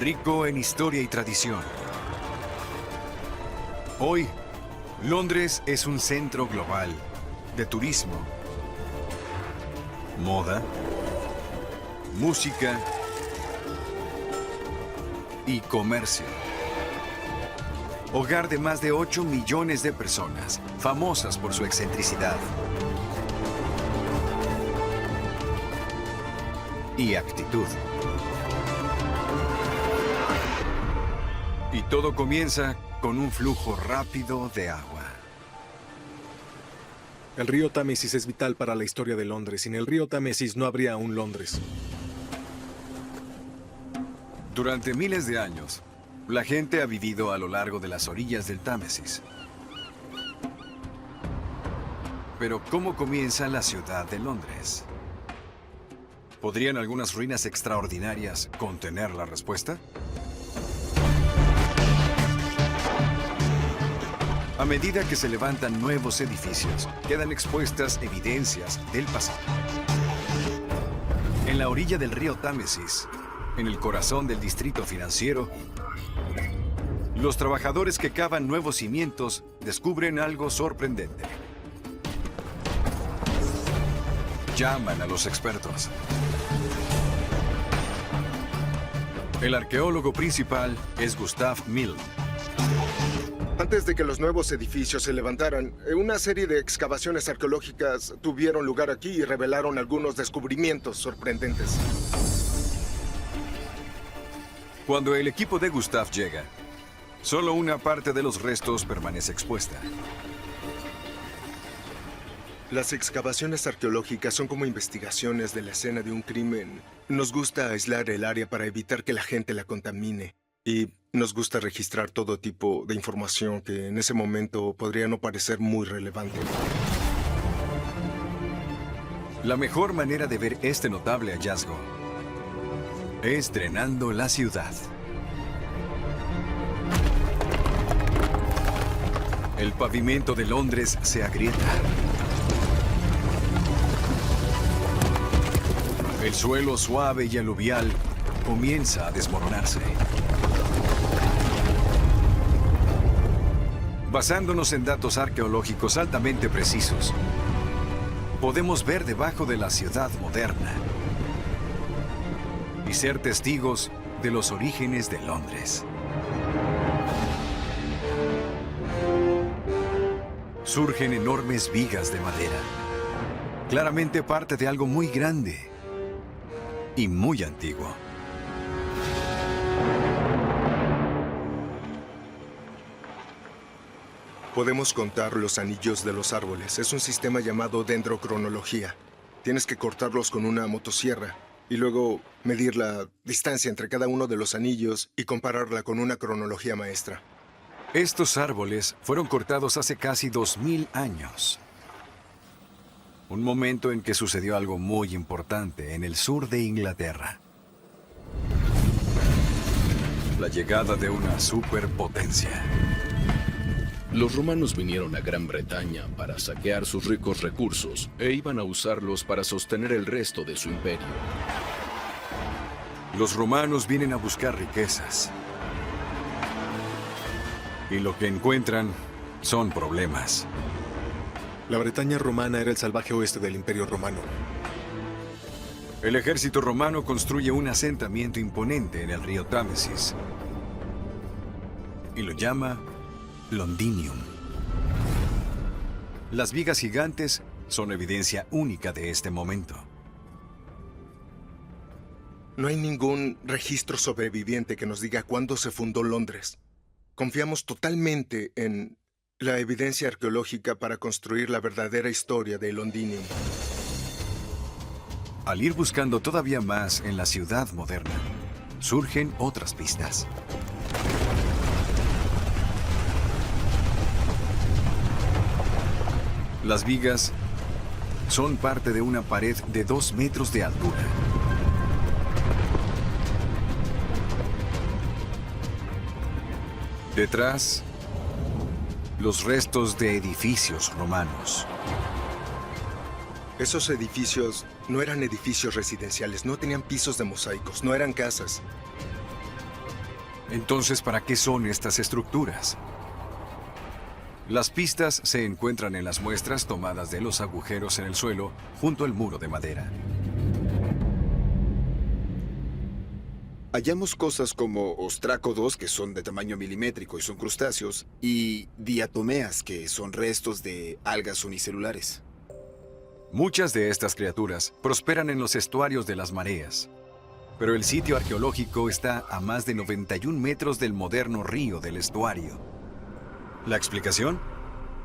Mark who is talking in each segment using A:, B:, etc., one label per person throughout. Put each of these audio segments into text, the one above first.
A: rico en historia y tradición. Hoy, Londres es un centro global de turismo, moda, música y comercio. Hogar de más de 8 millones de personas, famosas por su excentricidad y actitud. Y todo comienza con un flujo rápido de agua.
B: El río Támesis es vital para la historia de Londres. Sin el río Támesis no habría un Londres.
A: Durante miles de años, la gente ha vivido a lo largo de las orillas del Támesis. Pero ¿cómo comienza la ciudad de Londres? ¿Podrían algunas ruinas extraordinarias contener la respuesta? A medida que se levantan nuevos edificios, quedan expuestas evidencias del pasado. En la orilla del río Támesis, en el corazón del distrito financiero, los trabajadores que cavan nuevos cimientos descubren algo sorprendente. Llaman a los expertos. El arqueólogo principal es Gustav Milne.
C: Antes de que los nuevos edificios se levantaran, una serie de excavaciones arqueológicas tuvieron lugar aquí y revelaron algunos descubrimientos sorprendentes.
A: Cuando el equipo de Gustav llega, solo una parte de los restos permanece expuesta.
C: Las excavaciones arqueológicas son como investigaciones de la escena de un crimen. Nos gusta aislar el área para evitar que la gente la contamine. Y nos gusta registrar todo tipo de información que en ese momento podría no parecer muy relevante.
A: La mejor manera de ver este notable hallazgo es drenando la ciudad. El pavimento de Londres se agrieta. El suelo suave y aluvial comienza a desmoronarse. Basándonos en datos arqueológicos altamente precisos, podemos ver debajo de la ciudad moderna y ser testigos de los orígenes de Londres. Surgen enormes vigas de madera, claramente parte de algo muy grande y muy antiguo.
C: Podemos contar los anillos de los árboles. Es un sistema llamado dendrocronología. Tienes que cortarlos con una motosierra y luego medir la distancia entre cada uno de los anillos y compararla con una cronología maestra.
A: Estos árboles fueron cortados hace casi 2000 años. Un momento en que sucedió algo muy importante en el sur de Inglaterra. La llegada de una superpotencia.
D: Los romanos vinieron a Gran Bretaña para saquear sus ricos recursos e iban a usarlos para sostener el resto de su imperio.
A: Los romanos vienen a buscar riquezas. Y lo que encuentran son problemas.
B: La Bretaña romana era el salvaje oeste del Imperio Romano.
A: El ejército romano construye un asentamiento imponente en el río Támesis. Y lo llama Londinium. Las vigas gigantes son evidencia única de este momento.
C: No hay ningún registro sobreviviente que nos diga cuándo se fundó Londres. Confiamos totalmente en la evidencia arqueológica para construir la verdadera historia de Londinium.
A: Al ir buscando todavía más en la ciudad moderna, surgen otras pistas. Las vigas son parte de una pared de 2 metros de altura. Detrás, los restos de edificios romanos.
C: Esos edificios no eran edificios residenciales, no tenían pisos de mosaicos, no eran casas.
A: Entonces, ¿para qué son estas estructuras? Las pistas se encuentran en las muestras tomadas de los agujeros en el suelo junto al muro de madera.
E: Hallamos cosas como ostrácodos, que son de tamaño milimétrico y son crustáceos, y diatomeas, que son restos de algas unicelulares.
A: Muchas de estas criaturas prosperan en los estuarios de las mareas, pero el sitio arqueológico está a más de 91 metros del moderno río del estuario. ¿La explicación?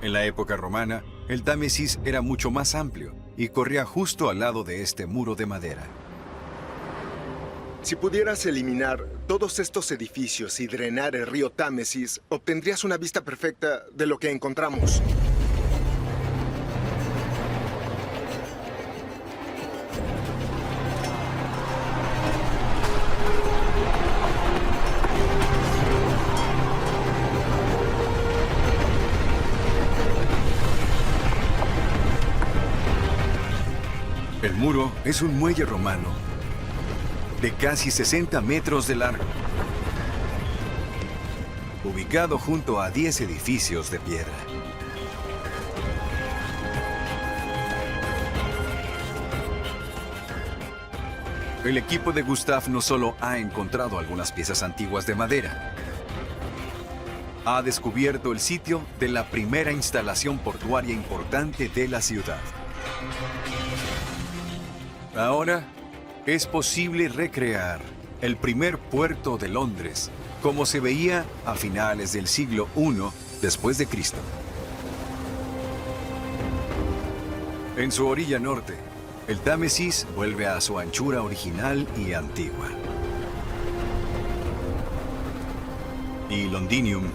A: En la época romana, el Támesis era mucho más amplio y corría justo al lado de este muro de madera.
C: Si pudieras eliminar todos estos edificios y drenar el río Támesis, obtendrías una vista perfecta de lo que encontramos.
A: El muro es un muelle romano de casi 60 metros de largo, ubicado junto a 10 edificios de piedra. El equipo de Gustav no solo ha encontrado algunas piezas antiguas de madera, ha descubierto el sitio de la primera instalación portuaria importante de la ciudad. Ahora es posible recrear el primer puerto de Londres como se veía a finales del siglo I después de Cristo. En su orilla norte, el Támesis vuelve a su anchura original y antigua. Y Londinium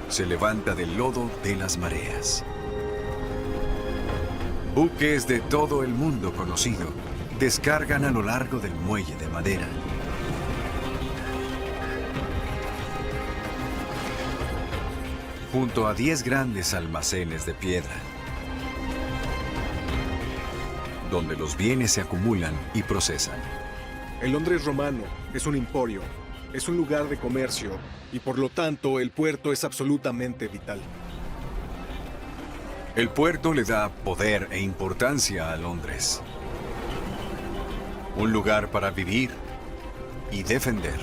A: se levanta del lodo de las mareas. Buques de todo el mundo conocido descargan a lo largo del muelle de madera. Junto a 10 grandes almacenes de piedra, donde los bienes se acumulan y procesan.
B: El Londres romano es un emporio, es un lugar de comercio y por lo tanto el puerto es absolutamente vital.
A: El puerto le da poder e importancia a Londres. Un lugar para vivir y defender.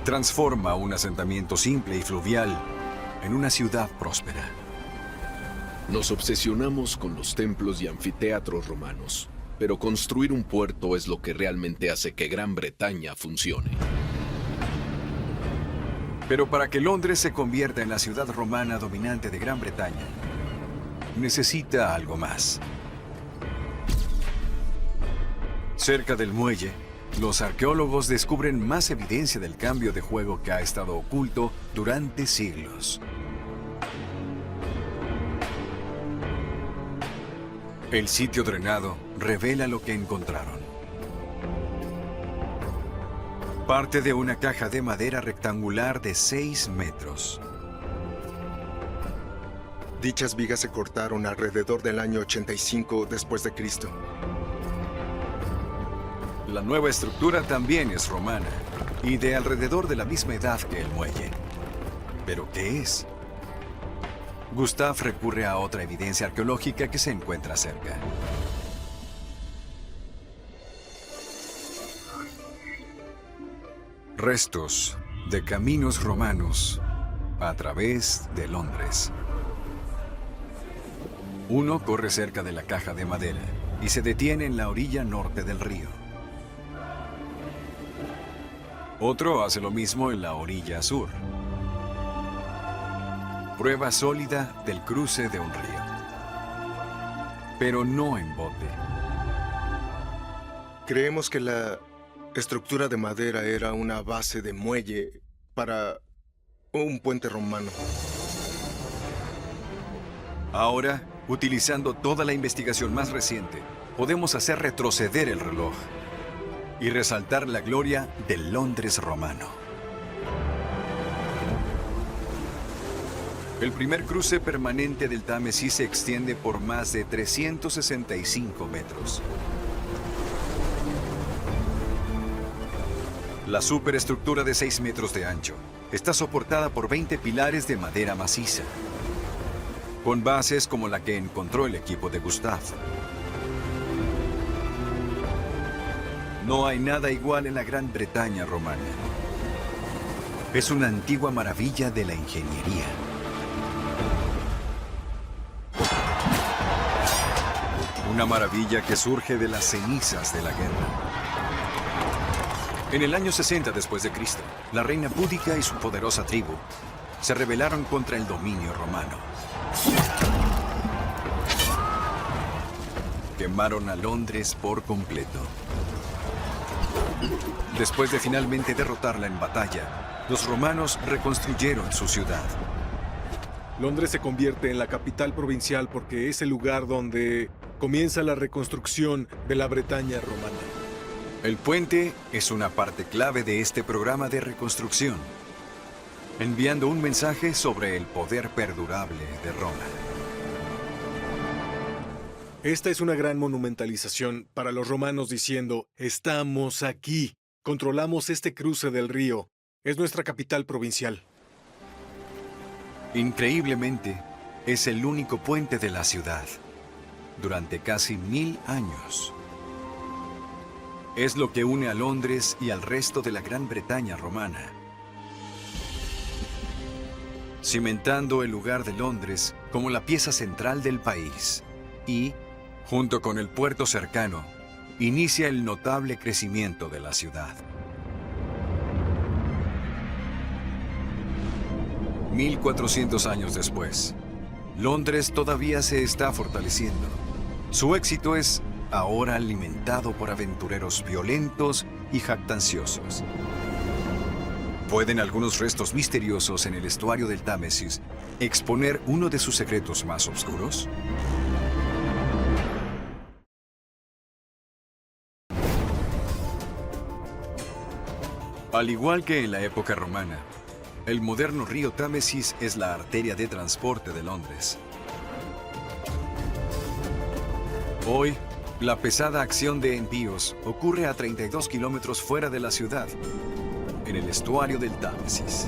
A: Transforma un asentamiento simple y fluvial en una ciudad próspera.
D: Nos obsesionamos con los templos y anfiteatros romanos, pero construir un puerto es lo que realmente hace que Gran Bretaña funcione.
A: Pero para que Londres se convierta en la ciudad romana dominante de Gran Bretaña, necesita algo más. Cerca del muelle, los arqueólogos descubren más evidencia del cambio de juego que ha estado oculto durante siglos. El sitio drenado revela lo que encontraron. Parte de una caja de madera rectangular de 6 metros.
C: Dichas vigas se cortaron alrededor del año 85 después de Cristo.
A: La nueva estructura también es romana y de alrededor de la misma edad que el muelle. ¿Pero qué es? Gustav recurre a otra evidencia arqueológica que se encuentra cerca. Restos de caminos romanos a través de Londres. Uno corre cerca de la caja de madera y se detiene en la orilla norte del río. Otro hace lo mismo en la orilla sur. Prueba sólida del cruce de un río. Pero no en bote.
C: Creemos que la estructura de madera era una base de muelle para un puente romano.
A: Ahora, utilizando toda la investigación más reciente, podemos hacer retroceder el reloj y resaltar la gloria del Londres romano. El primer cruce permanente del Támesis se extiende por más de 365 metros. La superestructura de 6 metros de ancho está soportada por 20 pilares de madera maciza, con bases como la que encontró el equipo de Gustav. No hay nada igual en la Gran Bretaña romana. Es una antigua maravilla de la ingeniería. Una maravilla que surge de las cenizas de la guerra. En el año 60 después de Cristo, la reina Búdica y su poderosa tribu se rebelaron contra el dominio romano. Quemaron a Londres por completo. Después de finalmente derrotarla en batalla, los romanos reconstruyeron su ciudad.
B: Londres se convierte en la capital provincial porque es el lugar donde comienza la reconstrucción de la Bretaña romana.
A: El puente es una parte clave de este programa de reconstrucción, enviando un mensaje sobre el poder perdurable de Roma.
B: Esta es una gran monumentalización para los romanos diciendo, estamos aquí, controlamos este cruce del río, es nuestra capital provincial.
A: Increíblemente, es el único puente de la ciudad durante casi 1000 años. Es lo que une a Londres y al resto de la Gran Bretaña romana, cimentando el lugar de Londres como la pieza central del país y, junto con el puerto cercano, inicia el notable crecimiento de la ciudad. 1400 años después, Londres todavía se está fortaleciendo. Su éxito es ahora alimentado por aventureros violentos y jactanciosos. ¿Pueden algunos restos misteriosos en el estuario del Támesis exponer uno de sus secretos más oscuros? Al igual que en la época romana, el moderno río Támesis es la arteria de transporte de Londres. Hoy, la pesada acción de envíos ocurre a 32 kilómetros fuera de la ciudad, en el estuario del Támesis.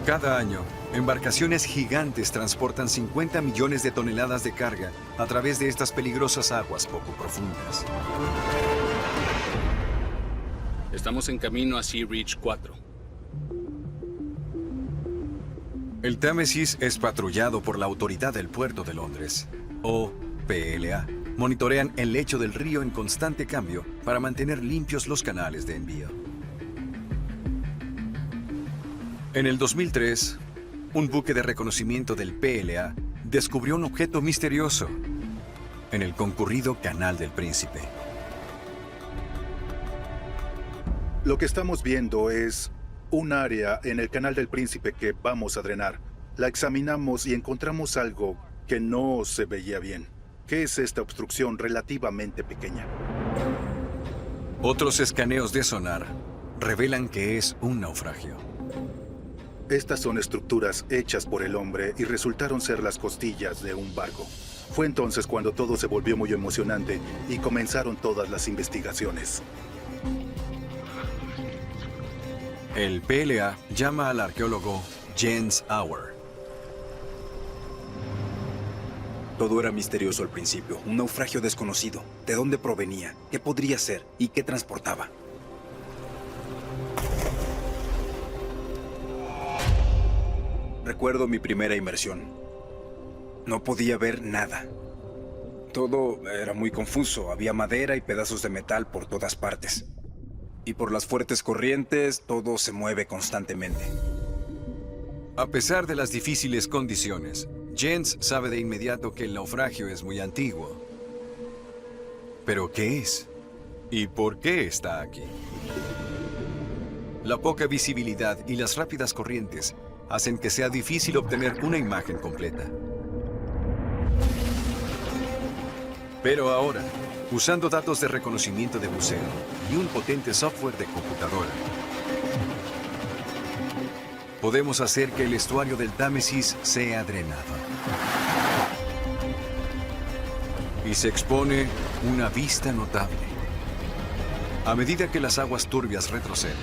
A: Cada año, embarcaciones gigantes transportan 50 millones de toneladas de carga a través de estas peligrosas aguas poco profundas.
F: Estamos en camino a Sea Reach 4.
A: El Támesis es patrullado por la Autoridad del Puerto de Londres, o PLA. Monitorean el lecho del río en constante cambio para mantener limpios los canales de envío. En el 2003, un buque de reconocimiento del PLA descubrió un objeto misterioso en el concurrido Canal del Príncipe.
G: Lo que estamos viendo es un área en el Canal del Príncipe que vamos a drenar. La examinamos y encontramos algo que no se veía bien. ¿Qué es esta obstrucción relativamente pequeña?
A: Otros escaneos de sonar revelan que es un naufragio.
G: Estas son estructuras hechas por el hombre y resultaron ser las costillas de un barco. Fue entonces cuando todo se volvió muy emocionante y comenzaron todas las investigaciones.
A: El PLA llama al arqueólogo Jens Auer.
H: Todo era misterioso al principio, un naufragio desconocido. ¿De dónde provenía? ¿Qué podría ser? ¿Y qué transportaba? Recuerdo mi primera inmersión. No podía ver nada. Todo era muy confuso. Había madera y pedazos de metal por todas partes. Y por las fuertes corrientes, todo se mueve constantemente.
A: A pesar de las difíciles condiciones, Jens sabe de inmediato que el naufragio es muy antiguo. ¿Pero qué es? ¿Y por qué está aquí? La poca visibilidad y las rápidas corrientes hacen que sea difícil obtener una imagen completa. Pero ahora, usando datos de reconocimiento de buceo y un potente software de computadora, podemos hacer que el estuario del Támesis sea drenado. Y se expone una vista notable. A medida que las aguas turbias retroceden,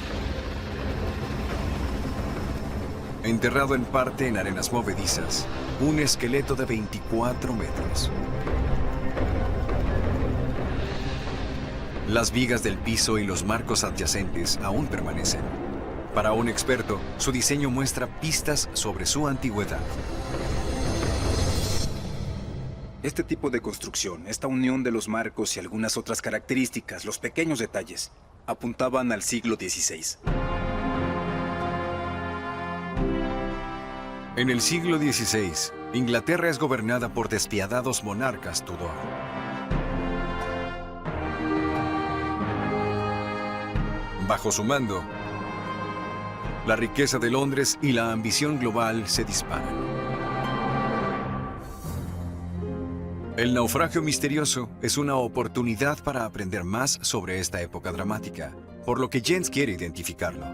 A: enterrado en parte en arenas movedizas, un esqueleto de 24 metros. Las vigas del piso y los marcos adyacentes aún permanecen. Para un experto, su diseño muestra pistas sobre su antigüedad.
H: Este tipo de construcción, esta unión de los marcos y algunas otras características, los pequeños detalles, apuntaban al siglo XVI.
A: En el siglo XVI, Inglaterra es gobernada por despiadados monarcas Tudor. Bajo su mando, la riqueza de Londres y la ambición global se disparan. El naufragio misterioso es una oportunidad para aprender más sobre esta época dramática, por lo que Jens quiere identificarlo.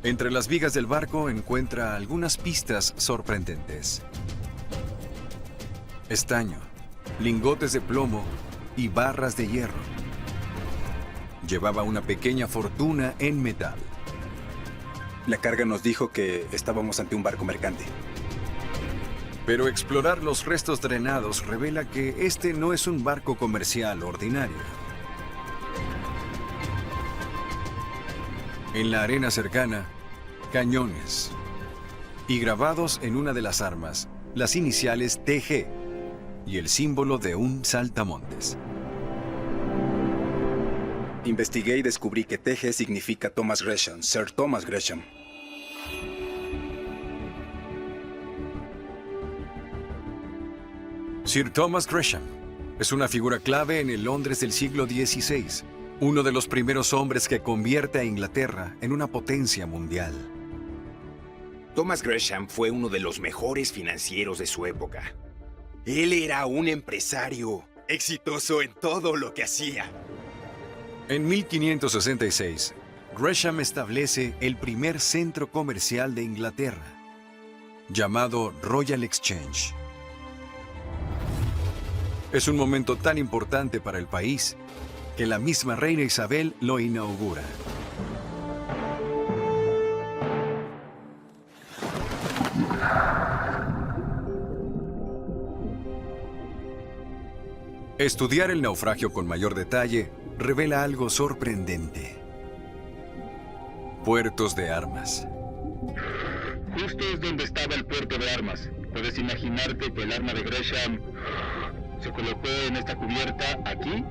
A: Entre las vigas del barco encuentra algunas pistas sorprendentes. Estaño, lingotes de plomo y barras de hierro. Llevaba una pequeña fortuna en metal.
H: La carga nos dijo que estábamos ante un barco mercante.
A: Pero explorar los restos drenados revela que este no es un barco comercial ordinario. En la arena cercana, cañones. Y grabados en una de las armas, las iniciales TG y el símbolo de un saltamontes.
H: Investigué y descubrí que TG significa Thomas Gresham, Sir Thomas Gresham.
A: Sir Thomas Gresham es una figura clave en el Londres del siglo XVI, uno de los primeros hombres que convierte a Inglaterra en una potencia mundial.
I: Thomas Gresham fue uno de los mejores financieros de su época. Él era un empresario exitoso en todo lo que hacía.
A: En 1566, Gresham establece el primer centro comercial de Inglaterra, llamado Royal Exchange. Es un momento tan importante para el país que la misma reina Isabel lo inaugura. Estudiar el naufragio con mayor detalle revela algo sorprendente. Puertos de armas.
F: Justo es donde estaba el puerto de armas. Puedes imaginarte que el arma de Gresham se colocó en esta cubierta aquí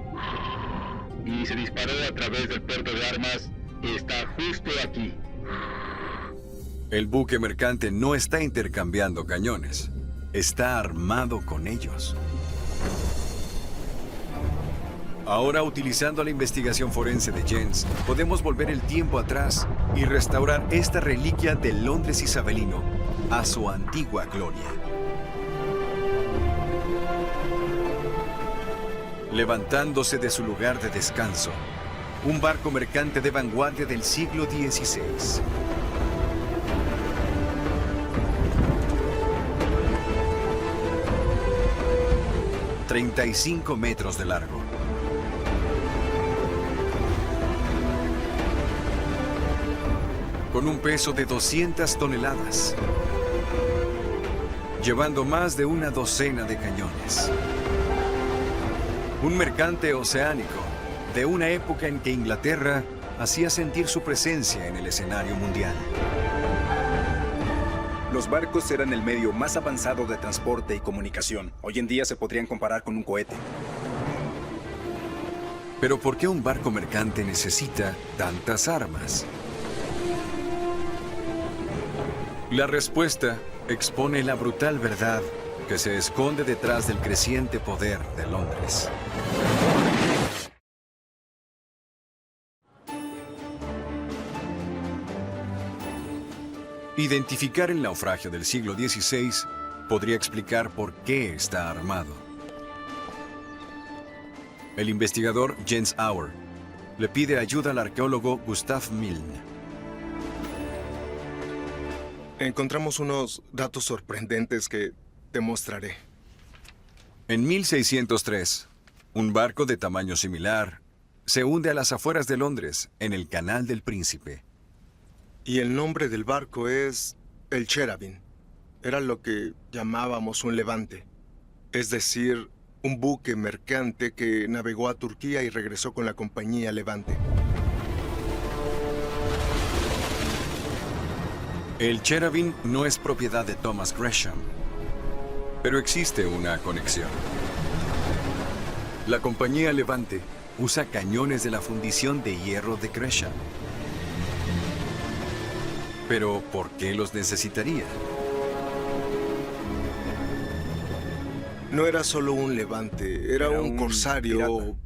F: y se disparó a través del puerto de armas. Está justo aquí.
A: El buque mercante no está intercambiando cañones. Está armado con ellos. Ahora, utilizando la investigación forense de Jens, podemos volver el tiempo atrás y restaurar esta reliquia del Londres isabelino a su antigua gloria. Levantándose de su lugar de descanso, un barco mercante de vanguardia del siglo XVI. ...35 metros de largo. Con un peso de 200 toneladas. Llevando más de una docena de cañones. Un mercante oceánico de una época en que Inglaterra hacía sentir su presencia en el escenario mundial.
H: Los barcos eran el medio más avanzado de transporte y comunicación. Hoy en día se podrían comparar con un cohete.
A: Pero ¿por qué un barco mercante necesita tantas armas? La respuesta expone la brutal verdad que se esconde detrás del creciente poder de Londres. Identificar el naufragio del siglo XVI podría explicar por qué está armado. El investigador Jens Auer le pide ayuda al arqueólogo Gustav Milne.
C: Encontramos unos datos sorprendentes que te mostraré.
A: En 1603, Un barco de tamaño similar se hunde a las afueras de Londres, en el Canal del Príncipe.
C: Y el nombre del barco es el Cherubín. Era lo que llamábamos un levante. Es decir, un buque mercante que navegó a Turquía y regresó con la compañía Levante.
A: El Cherubín no es propiedad de Thomas Gresham, pero existe una conexión. La compañía Levante usa cañones de la fundición de hierro de Gresham. Pero, ¿por qué los necesitaría?
C: No era solo un levante, era un corsario
H: pirata.
C: o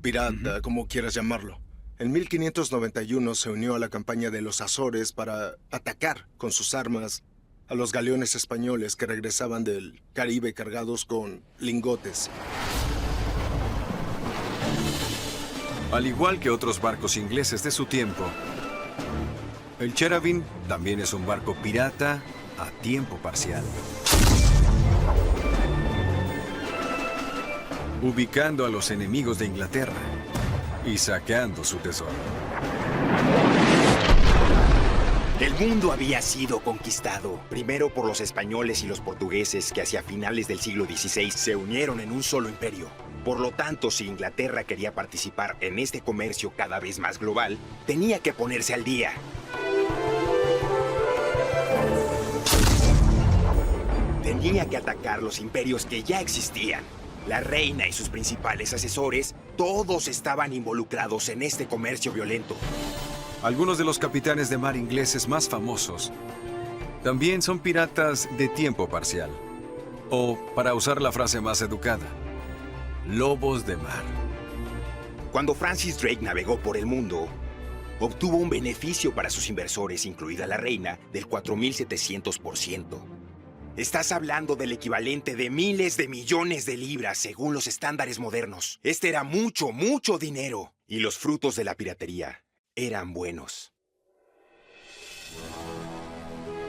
C: pirata, como quieras llamarlo. En 1591 se unió a la campaña de los Azores para atacar con sus armas a los galeones españoles que regresaban del Caribe cargados con lingotes.
A: Al igual que otros barcos ingleses de su tiempo, el Cherubín también es un barco pirata a tiempo parcial. Ubicando a los enemigos de Inglaterra y saqueando su tesoro.
I: El mundo había sido conquistado, primero por los españoles y los portugueses que hacia finales del siglo XVI se unieron en un solo imperio. Por lo tanto, si Inglaterra quería participar en este comercio cada vez más global, tenía que ponerse al día. Tenía que atacar los imperios que ya existían. La reina y sus principales asesores, todos estaban involucrados en este comercio violento.
A: Algunos de los capitanes de mar ingleses más famosos también son piratas de tiempo parcial. O, para usar la frase más educada, lobos de mar.
I: Cuando Francis Drake navegó por el mundo, obtuvo un beneficio para sus inversores, incluida la reina, del 4.700%. Estás hablando del equivalente de miles de millones de libras según los estándares modernos. Este era mucho, mucho dinero. Y los frutos de la piratería eran buenos.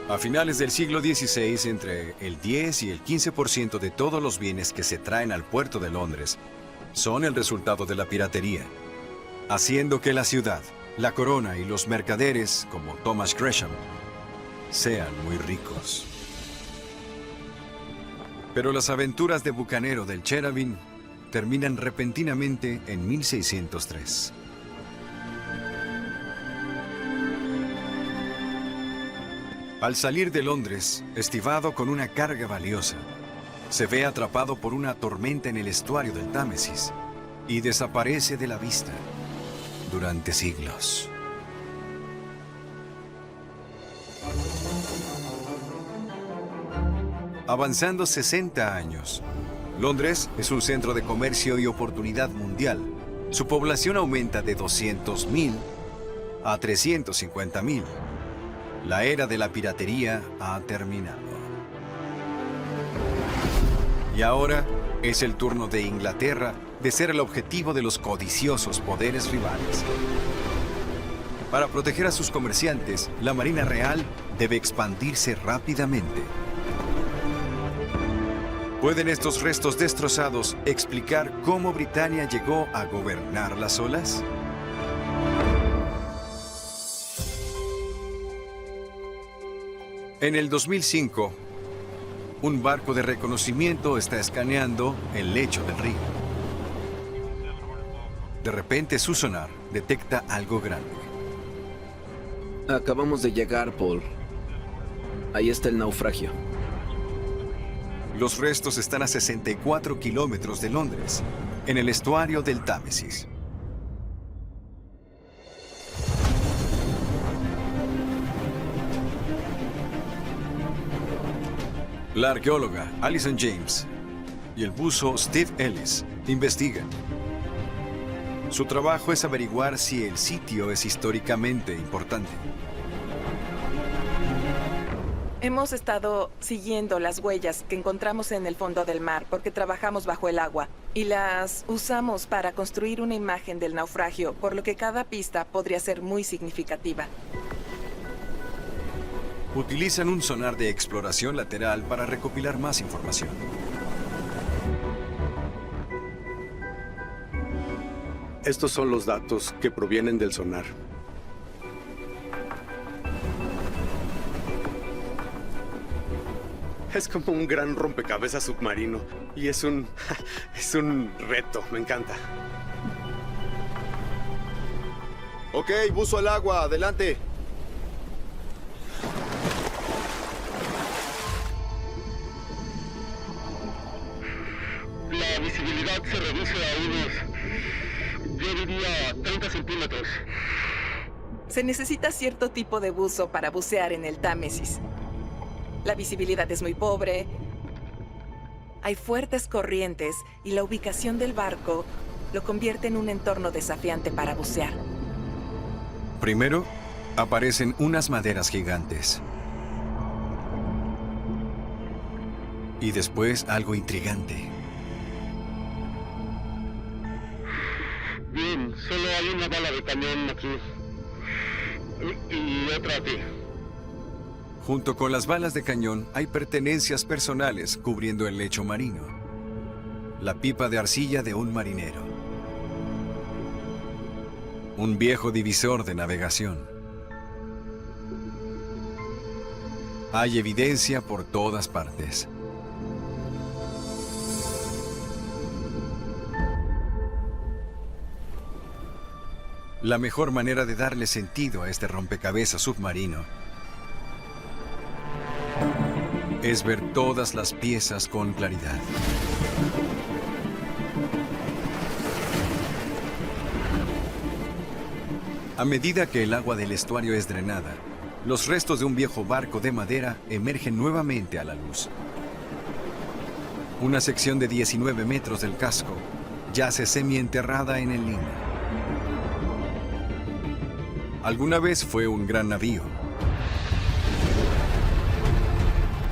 A: A finales del siglo XVI, entre el 10 y el 15% de todos los bienes que se traen al puerto de Londres son el resultado de la piratería, haciendo que la ciudad, la corona y los mercaderes, como Thomas Gresham, sean muy ricos. Pero las aventuras de bucanero del Cherubín terminan repentinamente en 1603. Al salir de Londres, estivado con una carga valiosa, se ve atrapado por una tormenta en el estuario del Támesis y desaparece de la vista durante siglos. Avanzando 60 años, Londres es un centro de comercio y oportunidad mundial. Su población aumenta de 200.000 a 350.000. La era de la piratería ha terminado. Y ahora es el turno de Inglaterra de ser el objetivo de los codiciosos poderes rivales. Para proteger a sus comerciantes, la Marina Real debe expandirse rápidamente. ¿Pueden estos restos destrozados explicar cómo Britania llegó a gobernar las olas? En el 2005, un barco de reconocimiento está escaneando el lecho del río. De repente, su sonar detecta algo grande.
J: Acabamos de llegar, Paul. Ahí está el naufragio.
A: Los restos están a 64 kilómetros de Londres, en el estuario del Támesis. La arqueóloga Alison James y el buzo Steve Ellis investigan. Su trabajo es averiguar si el sitio es históricamente importante.
K: Hemos estado siguiendo las huellas que encontramos en el fondo del mar porque trabajamos bajo el agua y las usamos para construir una imagen del naufragio, por lo que cada pista podría ser muy significativa.
A: Utilizan un sonar de exploración lateral para recopilar más información.
L: Estos son los datos que provienen del sonar. Es como un gran rompecabezas submarino. Y es un reto, me encanta.
E: Ok, buzo al agua, adelante.
F: La visibilidad se reduce a unos, yo diría, 30 centímetros.
K: Se necesita cierto tipo de buzo para bucear en el Támesis. La visibilidad es muy pobre, hay fuertes corrientes y la ubicación del barco lo convierte en un entorno desafiante para bucear.
A: Primero, aparecen unas maderas gigantes. Y después algo intrigante.
F: Bien, solo hay una bala de cañón aquí. Y otra aquí.
A: Junto con las balas de cañón hay pertenencias personales cubriendo el lecho marino. La pipa de arcilla de un marinero. Un viejo divisor de navegación. Hay evidencia por todas partes. La mejor manera de darle sentido a este rompecabezas submarino es ver todas las piezas con claridad. A medida que el agua del estuario es drenada, los restos de un viejo barco de madera emergen nuevamente a la luz. Una sección de 19 metros del casco yace semienterrada en el limo. Alguna vez fue un gran navío,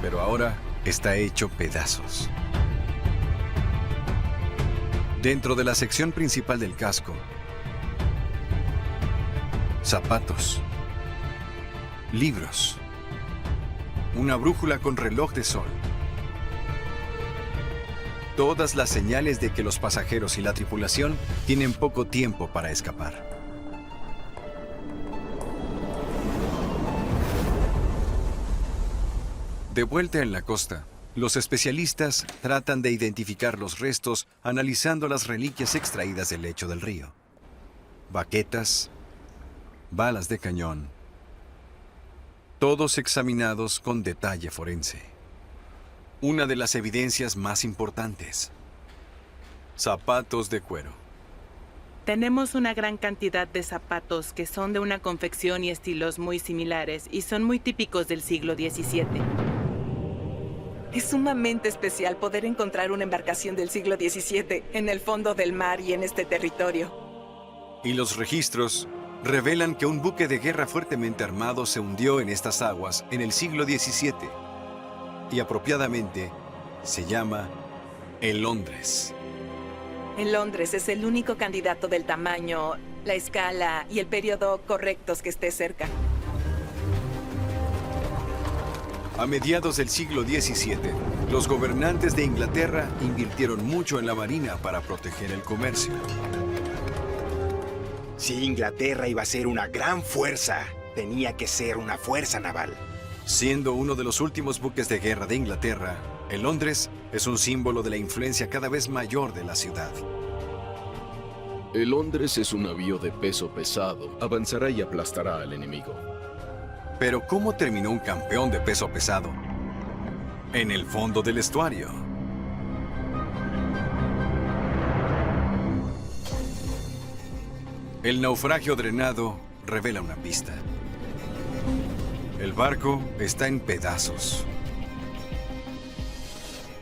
A: pero ahora está hecho pedazos. Dentro de la sección principal del casco, zapatos, libros, una brújula con reloj de sol. Todas las señales de que los pasajeros y la tripulación tienen poco tiempo para escapar. De vuelta en la costa, los especialistas tratan de identificar los restos analizando las reliquias extraídas del lecho del río. Baquetas, balas de cañón, todos examinados con detalle forense. Una de las evidencias más importantes: zapatos de cuero.
M: Tenemos una gran cantidad de zapatos que son de una confección y estilos muy similares y son muy típicos del siglo XVII.
K: Es sumamente especial poder encontrar una embarcación del siglo XVII en el fondo del mar y en este territorio.
A: Y los registros revelan que un buque de guerra fuertemente armado se hundió en estas aguas en el siglo XVII. Y apropiadamente se llama el Londres.
K: El Londres es el único candidato del tamaño, la escala y el periodo correctos que esté cerca.
A: A mediados del siglo XVII, los gobernantes de Inglaterra invirtieron mucho en la marina para proteger el comercio.
I: Si Inglaterra iba a ser una gran fuerza, tenía que ser una fuerza naval.
A: Siendo uno de los últimos buques de guerra de Inglaterra, el Londres es un símbolo de la influencia cada vez mayor de la ciudad.
D: El Londres es un navío de peso pesado. Avanzará y aplastará al enemigo.
A: Pero ¿cómo terminó un campeón de peso pesado en el fondo del estuario? El naufragio drenado revela una pista. El barco está en pedazos.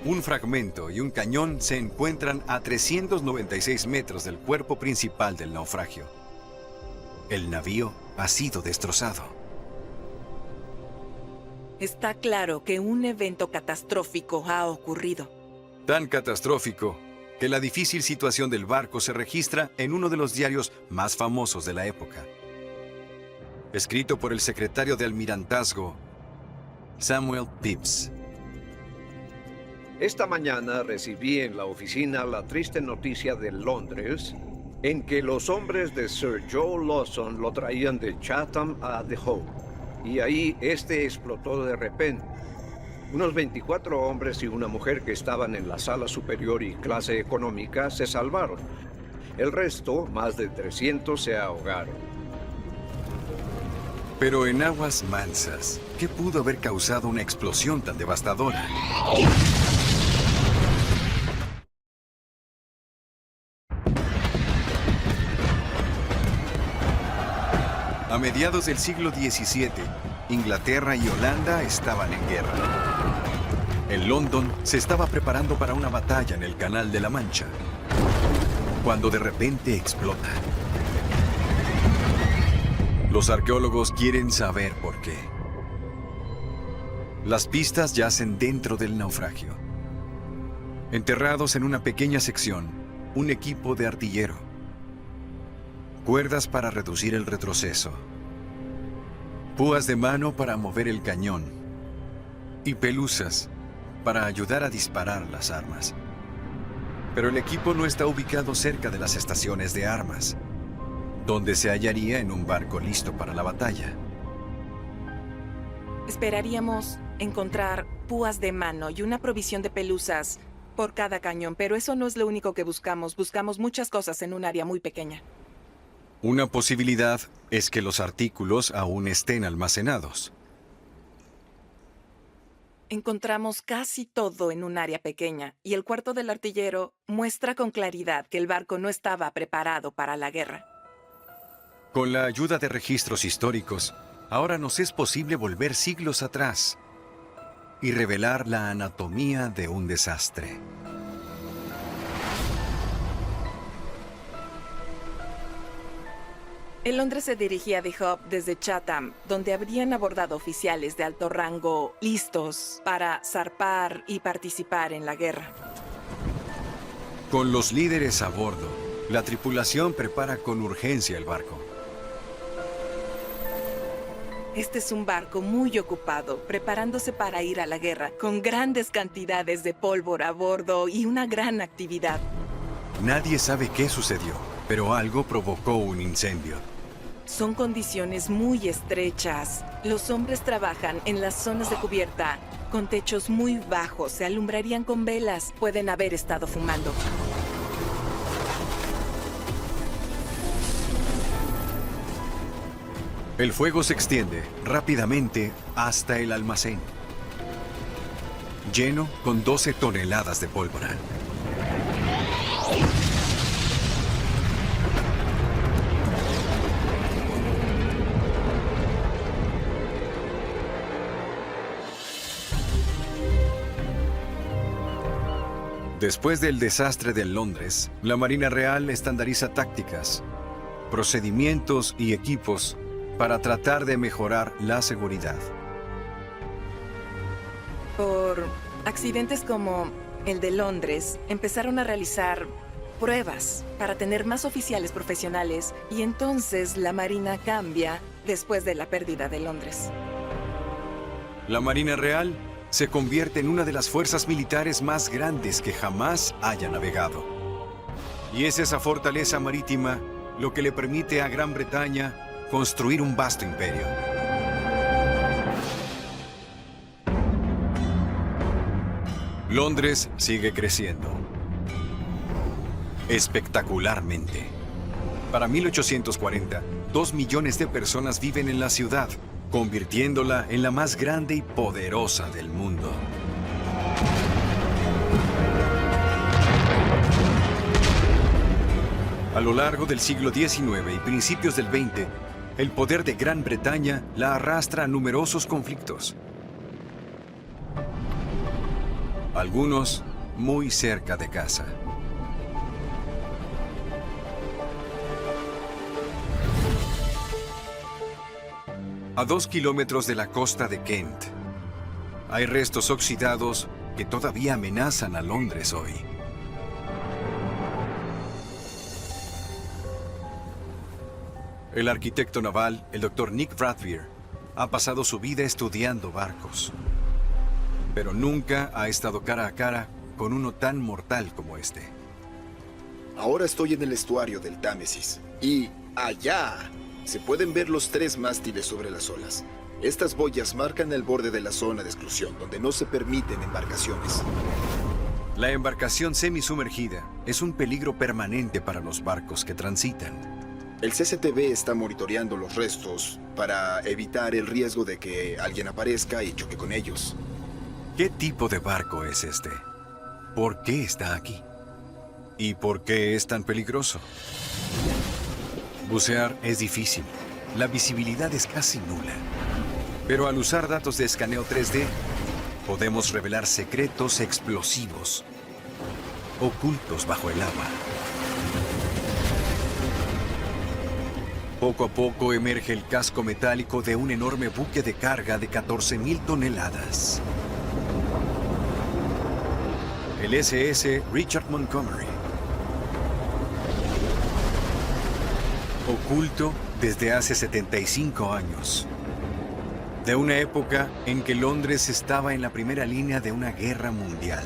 A: Un fragmento y un cañón se encuentran a 396 metros del cuerpo principal del naufragio. El navío ha sido destrozado.
K: Está claro que un evento catastrófico ha ocurrido.
A: Tan catastrófico que la difícil situación del barco se registra en uno de los diarios más famosos de la época. Escrito por el secretario de Almirantazgo, Samuel Pepys.
N: Esta mañana recibí en la oficina la triste noticia de Londres en que los hombres de Sir Joe Lawson lo traían de Chatham a The Hope, y ahí este explotó de repente. Unos 24 hombres y una mujer que estaban en la sala superior y clase económica se salvaron. El resto, más de 300, se ahogaron.
A: Pero en aguas mansas, ¿qué pudo haber causado una explosión tan devastadora? A mediados del siglo XVII, Inglaterra y Holanda estaban en guerra. En London se estaba preparando para una batalla en el Canal de la Mancha, cuando de repente explota. Los arqueólogos quieren saber por qué. Las pistas yacen dentro del naufragio. Enterrados en una pequeña sección, un equipo de artillero. Cuerdas para reducir el retroceso. Púas de mano para mover el cañón. Y pelusas para ayudar a disparar las armas. Pero el equipo no está ubicado cerca de las estaciones de armas, donde se hallaría en un barco listo para la batalla.
K: Esperaríamos encontrar púas de mano y una provisión de pelusas por cada cañón, pero eso no es lo único que buscamos. Buscamos muchas cosas en un área muy pequeña.
A: Una posibilidad es que los artículos aún estén almacenados.
K: Encontramos casi todo en un área pequeña, y el cuarto del artillero muestra con claridad que el barco no estaba preparado para la guerra.
A: Con la ayuda de registros históricos, ahora nos es posible volver siglos atrás y revelar la anatomía de un desastre.
K: En Londres se dirigía a The Hope desde Chatham, donde habrían abordado oficiales de alto rango listos para zarpar y participar en la guerra.
A: Con los líderes a bordo, la tripulación prepara con urgencia el barco.
K: Este es un barco muy ocupado, preparándose para ir a la guerra, con grandes cantidades de pólvora a bordo y una gran actividad.
A: Nadie sabe qué sucedió, pero algo provocó un incendio.
K: Son condiciones muy estrechas. Los hombres trabajan en las zonas de cubierta, con techos muy bajos. Se alumbrarían con velas. Pueden haber estado fumando.
A: El fuego se extiende rápidamente hasta el almacén, lleno con 12 toneladas de pólvora. Después del desastre de Londres, la Marina Real estandariza tácticas, procedimientos y equipos para tratar de mejorar la seguridad.
K: Por accidentes como el de Londres, empezaron a realizar pruebas para tener más oficiales profesionales, y entonces la Marina cambia después de la pérdida de Londres.
A: La Marina Real se convierte en una de las fuerzas militares más grandes que jamás haya navegado. Y es esa fortaleza marítima lo que le permite a Gran Bretaña construir un vasto imperio. Londres sigue creciendo. Espectacularmente. Para 1840, 2 millones de personas viven en la ciudad, convirtiéndola en la más grande y poderosa del mundo. A lo largo del siglo XIX y principios del XX, el poder de Gran Bretaña la arrastra a numerosos conflictos. Algunos muy cerca de casa. A 2 kilómetros de la costa de Kent, hay restos oxidados que todavía amenazan a Londres hoy. El arquitecto naval, el Dr. Nick Bradbeer, ha pasado su vida estudiando barcos, pero nunca ha estado cara a cara con uno tan mortal como este.
E: Ahora estoy en el estuario del Támesis. Y allá se pueden ver los 3 mástiles sobre las olas. Estas boyas marcan el borde de la zona de exclusión, donde no se permiten embarcaciones.
A: La embarcación semisumergida es un peligro permanente para los barcos que transitan.
E: El CCTV está monitoreando los restos para evitar el riesgo de que alguien aparezca y choque con ellos.
A: ¿Qué tipo de barco es este? ¿Por qué está aquí? ¿Y por qué es tan peligroso? Bucear es difícil. La visibilidad es casi nula. Pero al usar datos de escaneo 3D, podemos revelar secretos explosivos ocultos bajo el agua. Poco a poco emerge el casco metálico de un enorme buque de carga de 14,000 toneladas. El SS Richard Montgomery. Oculto desde hace 75 años. De una época en que Londres estaba en la primera línea de una guerra mundial.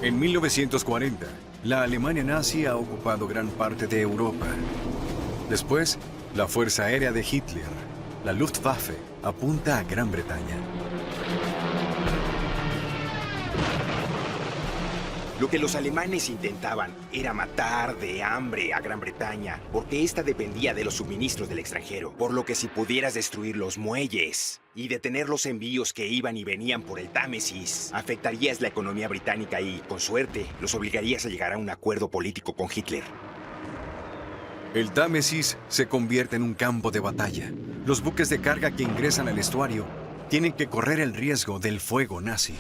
A: En 1940, la Alemania nazi ha ocupado gran parte de Europa. Después, la Fuerza Aérea de Hitler, la Luftwaffe, apunta a Gran Bretaña.
I: Lo que los alemanes intentaban era matar de hambre a Gran Bretaña, porque ésta dependía de los suministros del extranjero. Por lo que si pudieras destruir los muelles y detener los envíos que iban y venían por el Támesis, afectarías la economía británica y, con suerte, los obligarías a llegar a un acuerdo político con Hitler.
A: El Támesis se convierte en un campo de batalla. Los buques de carga que ingresan al estuario tienen que correr el riesgo del fuego nazi.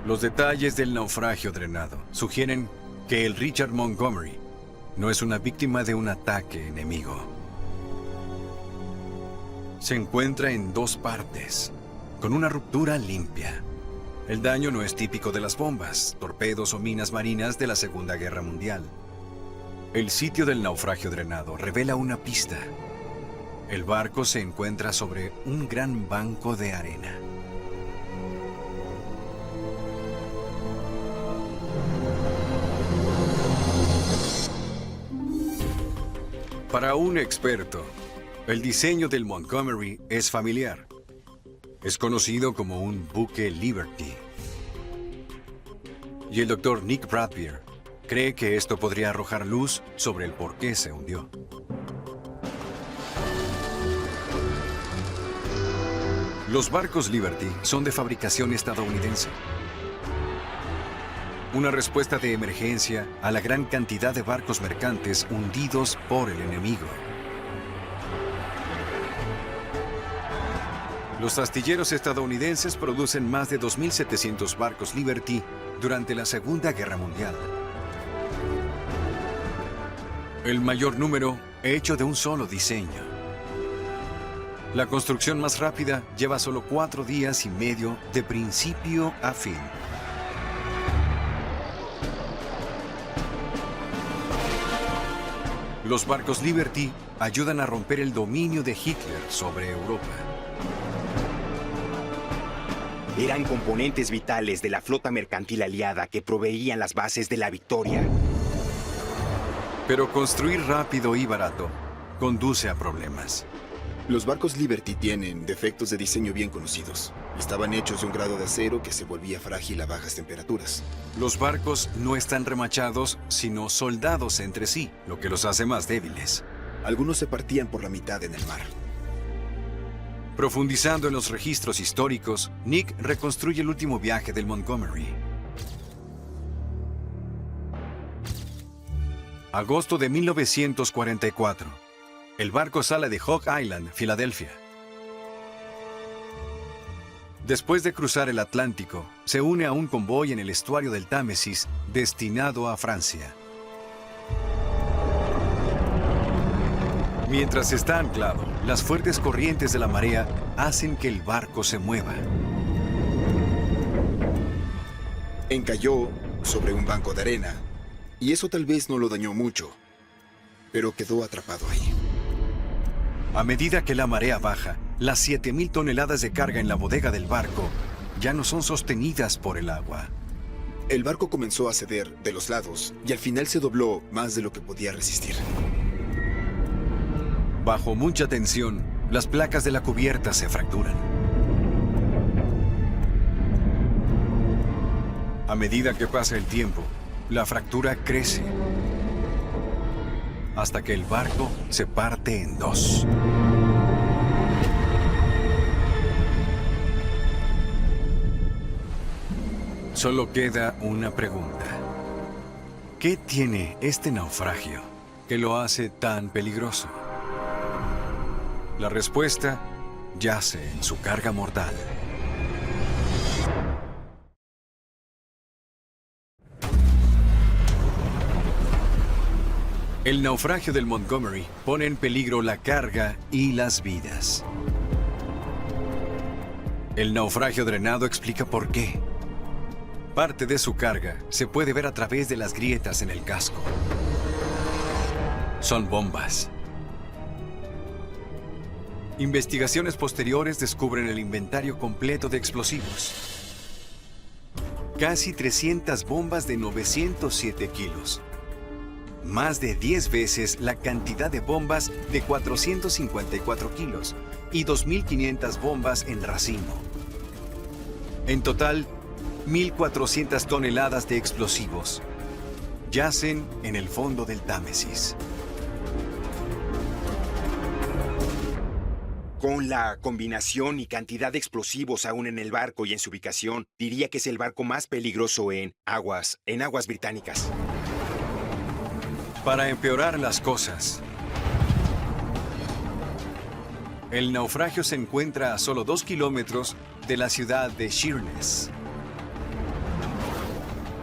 A: Los detalles del naufragio drenado sugieren que el Richard Montgomery no es una víctima de un ataque enemigo. Se encuentra en 2 partes, con una ruptura limpia. El daño no es típico de las bombas, torpedos o minas marinas de la Segunda Guerra Mundial. El sitio del naufragio drenado revela una pista. El barco se encuentra sobre un gran banco de arena. Para un experto, el diseño del Montgomery es familiar. Es conocido como un buque Liberty. Y el Dr. Nick Bradbeer cree que esto podría arrojar luz sobre el por qué se hundió. Los barcos Liberty son de fabricación estadounidense. Una respuesta de emergencia a la gran cantidad de barcos mercantes hundidos por el enemigo. Los astilleros estadounidenses producen más de 2.700 barcos Liberty durante la Segunda Guerra Mundial. El mayor número hecho de un solo diseño. La construcción más rápida lleva solo 4 días y medio de principio a fin. Los barcos Liberty ayudan a romper el dominio de Hitler sobre Europa.
I: Eran componentes vitales de la flota mercantil aliada que proveían las bases de la victoria.
A: Pero construir rápido y barato conduce a problemas.
E: Los barcos Liberty tienen defectos de diseño bien conocidos. Estaban hechos de un grado de acero que se volvía frágil a bajas temperaturas.
A: Los barcos no están remachados, sino soldados entre sí, lo que los hace más débiles.
E: Algunos se partían por la mitad en el mar.
A: Profundizando en los registros históricos, Nick reconstruye el último viaje del Montgomery. Agosto de 1944. El barco sale de Hog Island, Filadelfia. Después de cruzar el Atlántico, se une a un convoy en el estuario del Támesis destinado a Francia. Mientras está anclado, las fuertes corrientes de la marea hacen que el barco se mueva.
E: Encalló sobre un banco de arena, y eso tal vez no lo dañó mucho, pero quedó atrapado ahí.
A: A medida que la marea baja, las 7,000 toneladas de carga en la bodega del barco ya no son sostenidas por el agua.
E: El barco comenzó a ceder de los lados y al final se dobló más de lo que podía resistir.
A: Bajo mucha tensión, las placas de la cubierta se fracturan. A medida que pasa el tiempo, la fractura crece hasta que el barco se parte en dos. Solo queda una pregunta. ¿Qué tiene este naufragio que lo hace tan peligroso? La respuesta yace en su carga mortal. El naufragio del Montgomery pone en peligro la carga y las vidas. El naufragio drenado explica por qué. Parte de su carga se puede ver a través de las grietas en el casco. Son bombas. Investigaciones posteriores descubren el inventario completo de explosivos. Casi 300 bombas de 907 kilos. Más de 10 veces la cantidad de bombas de 454 kilos y 2.500 bombas en racimo. En total, 1.400 toneladas de explosivos yacen en el fondo del Támesis.
I: Con la combinación y cantidad de explosivos aún en el barco y en su ubicación, diría que es el barco más peligroso en aguas británicas.
A: Para empeorar las cosas, el naufragio se encuentra a solo 2 kilómetros de la ciudad de Sheerness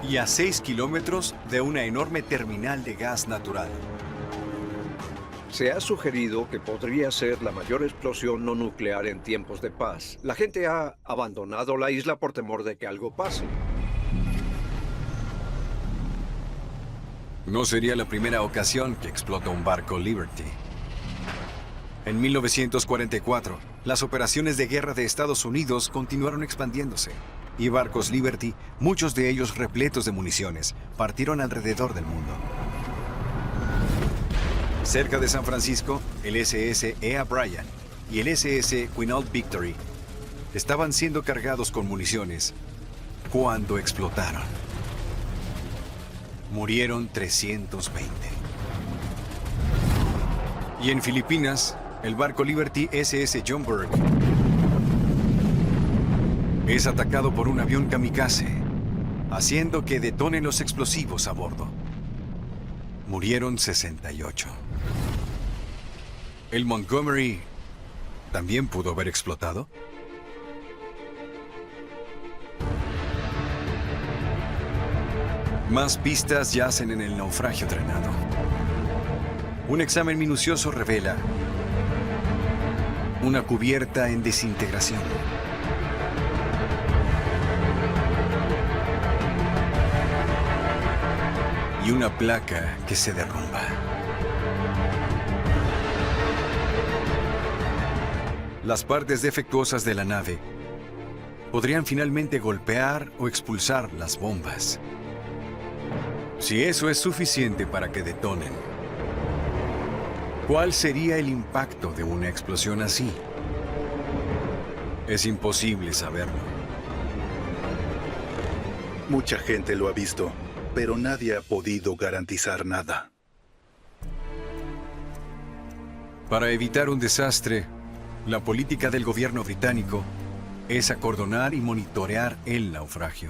A: y a 6 kilómetros de una enorme terminal de gas natural.
N: Se ha sugerido que podría ser la mayor explosión no nuclear en tiempos de paz. La gente ha abandonado la isla por temor de que algo pase.
A: No sería la primera ocasión que explota un barco Liberty. En 1944, las operaciones de guerra de Estados Unidos continuaron expandiéndose, y barcos Liberty, muchos de ellos repletos de municiones, partieron alrededor del mundo. Cerca de San Francisco, el SS Ea Bryan y el SS Quinault Victory estaban siendo cargados con municiones cuando explotaron. Murieron 320. Y en Filipinas, el barco Liberty SS John Burke es atacado por un avión kamikaze, haciendo que detonen los explosivos a bordo. Murieron 68. ¿El Montgomery también pudo haber explotado? Más pistas yacen en el naufragio drenado. Un examen minucioso revela una cubierta en desintegración. Y una placa que se derrumba. Las partes defectuosas de la nave podrían finalmente golpear o expulsar las bombas. Si eso es suficiente para que detonen, ¿cuál sería el impacto de una explosión así? Es imposible saberlo.
G: Mucha gente lo ha visto, pero nadie ha podido garantizar nada.
A: Para evitar un desastre, la política del gobierno británico es acordonar y monitorear el naufragio.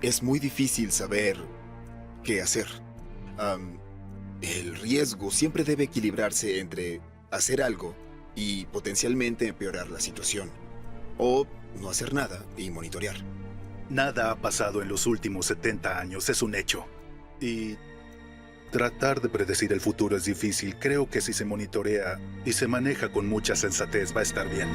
E: Es muy difícil saber qué hacer. El riesgo siempre debe equilibrarse entre hacer algo y potencialmente empeorar la situación, o no hacer nada y monitorear.
G: Nada ha pasado en los últimos 70 años, es un hecho. Y tratar de predecir el futuro es difícil. Creo que si se monitorea y se maneja con mucha sensatez va a estar bien.